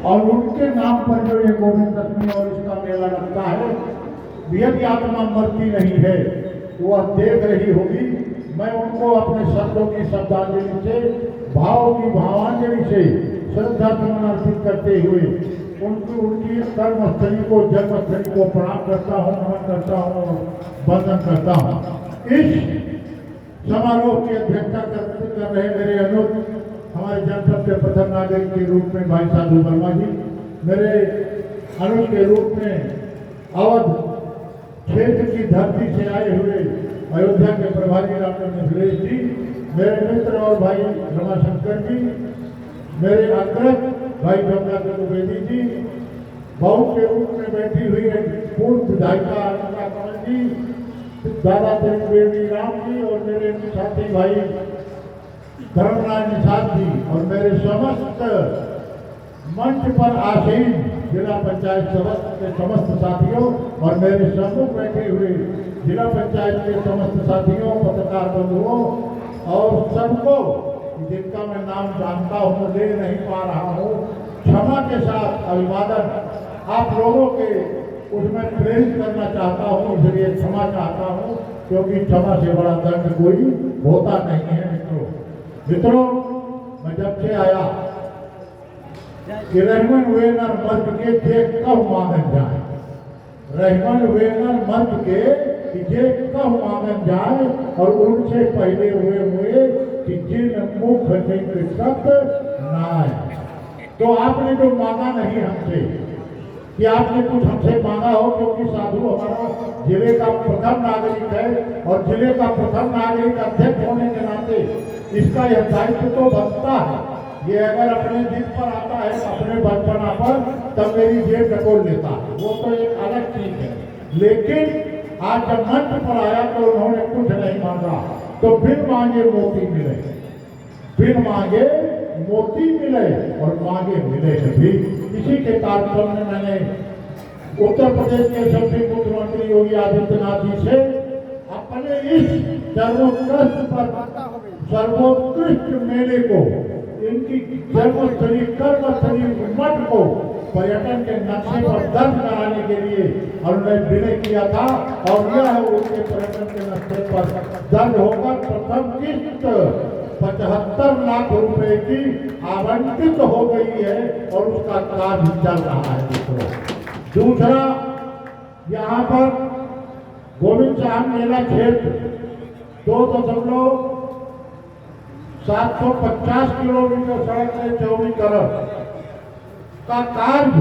और उनके नाम पर जो ये गोविंद दशमी और इसका मेला लगता है, यदि आत्मा मरती नहीं है तो वह देख रही होगी। मैं उनको अपने शब्दों की शब्दांजलि से, भाव की भावांजलि से श्रद्धा सुमन अर्पित करते हुए उनकी कर्मस्थली को, जन्मस्थली को प्रणाम करता हूँ, नमन करता हूँ और वंदन करता हूँ। इस समारोह की अध्यक्षता कर रहे मेरे अनुज हमारे जनपद के प्रथम नागरिक के रूप में भाई साधु वर्मा जी, मेरे अनुज के रूप में अवध क्षेत्र की धरती से आए हुए अयोध्या के प्रभारी डॉक्टर मिथिलेश जी, मेरे मित्र और भाई रमाशंकर जी, मेरे अग्रज भाई कमलाकर द्विवेदी जी, बहू के रूप में बैठी हुई है पूर्व विधायिका अनिता कमल जी, दादा त्रिवेणी राम जी और मेरे साथी भाई धर्मराज निषाद जी और मेरे समस्त मंच पर आसीन जिला पंचायत सदस्य के समस्त साथियों और मेरे सम्मुख बैठे हुए जिला पंचायत के समस्त साथियों, पत्रकार बंधुओं और सबको जिनका मैं नाम जानता हूँ, ले नहीं पा रहा हूँ, क्षमा के साथ अभिवादन आप लोगों के उसमें प्रेरित करना चाहता हूँ, इसलिए क्षमा चाहता हूँ, क्योंकि क्षमा से बड़ा दंड कोई होता नहीं है। मित्रों, मैं जब से आया कि रहमन वेनर मर्द के देख कब मांगन जाए, रहमन वेनर मर्द के देख कब मांगन जाए, और उनसे पहले हुए कि जिन मुख निकट नाय। तो आपने जो मांगा नहीं हमसे कि आपने कुछ हमसे मांगा हो, क्योंकि साधु हमारा जिले का प्रथम नागरिक है और जिले का प्रथम नागरिक अध्यक्ष होने के नाते इसका यह दायित्व तो बनता है। ये अगर अपने जिद पर आता है, अपने बचपना पर, तब मेरी जेब टटोल लेता है, वो तो एक अलग चीज है। लेकिन आज जब मंच पर आया तो उन्होंने कुछ नहीं मांगा, तो बिन मांगे मोती मिले, बिन मांगे मोती मिले और मांगे मिले भी। इसी के कार्यक्रम में मैंने उत्तर प्रदेश के सभी मुख्यमंत्री योगी आदित्यनाथ जी से अपने इस सर्वोत्कृष्ट मेले को, इनकी जन्मस्थली कर्मस्थली मठ को पर्यटन के नक्शे पर दर्ज कराने के लिए उन्होंने विनय किया था, और यह उनके पर्यटन के नक्शे पर दर्ज होकर प्रथम किस्त 75 लाख रुपए की आवंटित हो गई है और उसका कार्य चल रहा है। दूसरा, यहाँ पर गोविंद साहब मेला क्षेत्र 2.750 किलोमीटर सड़क से चौड़ीकरण का कार्य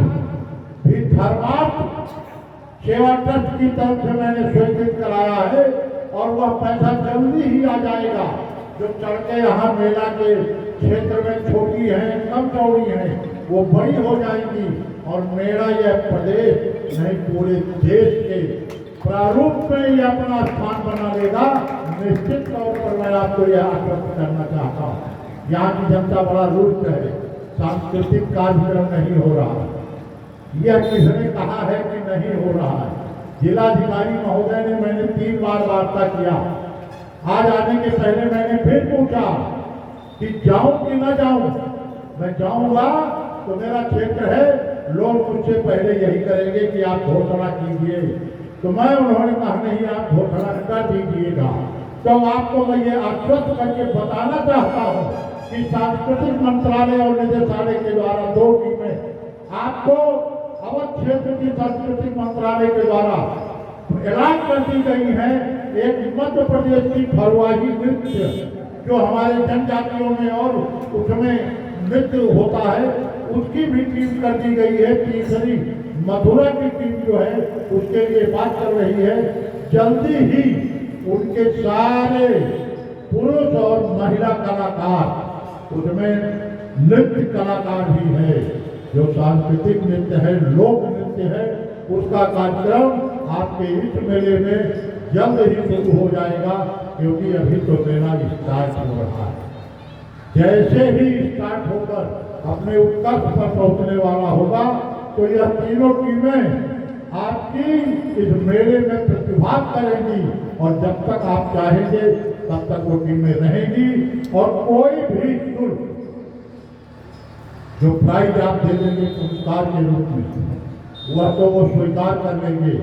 भी धर्मार्थ सेवा ट्रस्ट की तरफ से मैंने स्वीकृत कराया है, और वह पैसा जल्दी ही आ जाएगा। जो सड़कें यहाँ मेला के क्षेत्र में छोटी हैं, कम चौड़ी हैं, वो बड़ी हो जाएंगी और मेला यह प्रदेश नहीं पूरे देश के प्रारूप में ये अपना स्थान बना लेगा। निश्चित तौर पर मैं आपको यह आश्वस्त करना चाहता हूँ। यहाँ की जनता बड़ा रुष्ट है, सांस्कृतिक कार्यक्रम नहीं हो रहा, यह किसने कहा है कि नहीं हो रहा है। जिलाधिकारी महोदय ने, मैंने 3 बार वार्ता किया, आज आने के पहले मैंने फिर पूछा कि जाऊं कि न जाऊं। मैं जाऊंगा तो मेरा क्षेत्र है, लोग मुझसे पहले यही करेंगे कि आप घोषणा कीजिए, तो मैं, उन्होंने कहा नहीं, आप घोषणा कर दीजिएगा। तो आपको मैं ये आश्वस्त करके बताना चाहता हूँ कि सांस्कृतिक मंत्रालय और निदेशालय के द्वारा 2 टीमें आपको अवध क्षेत्र की सांस्कृतिक मंत्रालय के द्वारा ऐलान कर दी गई है। एक मध्य प्रदेश की फरवाही नृत्य जो हमारे जनजातियों में और उसमें नृत्य होता है, उसकी भी टीम कर दी गई है। तीसरी मथुरा की टीम जो है उसके लिए बात कर रही है। जल्दी ही उनके सारे पुरुष और महिला कलाकार, उसमें नृत्य कलाकार भी है, जो सांस्कृतिक नृत्य है, लोक नृत्य है, उसका कार्यक्रम आपके इस मेले में जल्द ही शुरू हो जाएगा, क्योंकि अभी तो मेला स्टार्ट हो रहा है। जैसे ही स्टार्ट होकर अपने उत्कर्ष पर पहुंचने वाला होगा, तो यह तीनों टीमें आपकी इस मेले में प्रतिभाग करेंगी, और जब तक आप चाहेंगे तब तक वो टीमें रहेंगी, और कोई भी शुल्क जो प्राइज आप दे देंगे पुरस्कार के रूप में, वह तो वो स्वीकार कर लेंगे।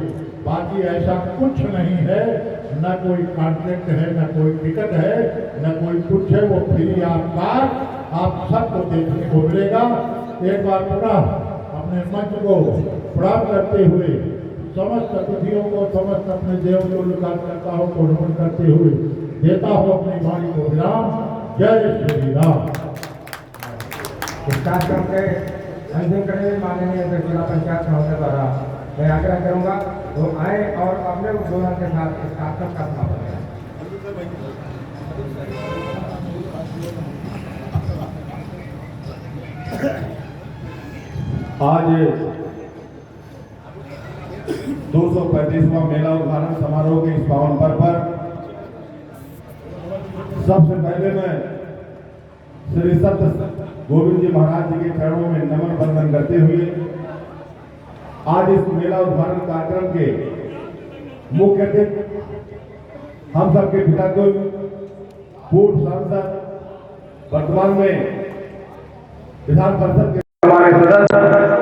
बाकी ऐसा कुछ नहीं है, न कोई कॉन्ट्रैक्ट है, न कोई टिकट है, न कोई कुछ है। वो फ्री ऑफ कॉस्ट आप सबको देखने को मिलेगा। एक बार पुनः अपने मंच को प्रणाम करते हुए, समस्त अतिथियों को, समस्त अपने देव कार्यकर्ताओं को नमन करते हुए देता हूँ अपनी वाणी को विराम। जय श्री राम। इस कार्यक्रम के अंतिम करने माननीय जिला पंचायत महोदय द्वारा मैं आग्रह करूंगा वो आए और अपने उद्बोधन के साथ इस कार्यक्रम का समापन करें। आज 235वां मेला उद्घाटन समारोह के इस पावन पर्व पर सबसे पहले मैं श्री संत गोविंद जी महाराज जी के चरणों में नमन बंदन करते हुए आज इस मेला उद्घाटन कार्यक्रम के मुख्य अतिथि हम सबके पिता को पूर्व सांसद, वर्तमान में विधान परिषद के हमारे सदस्य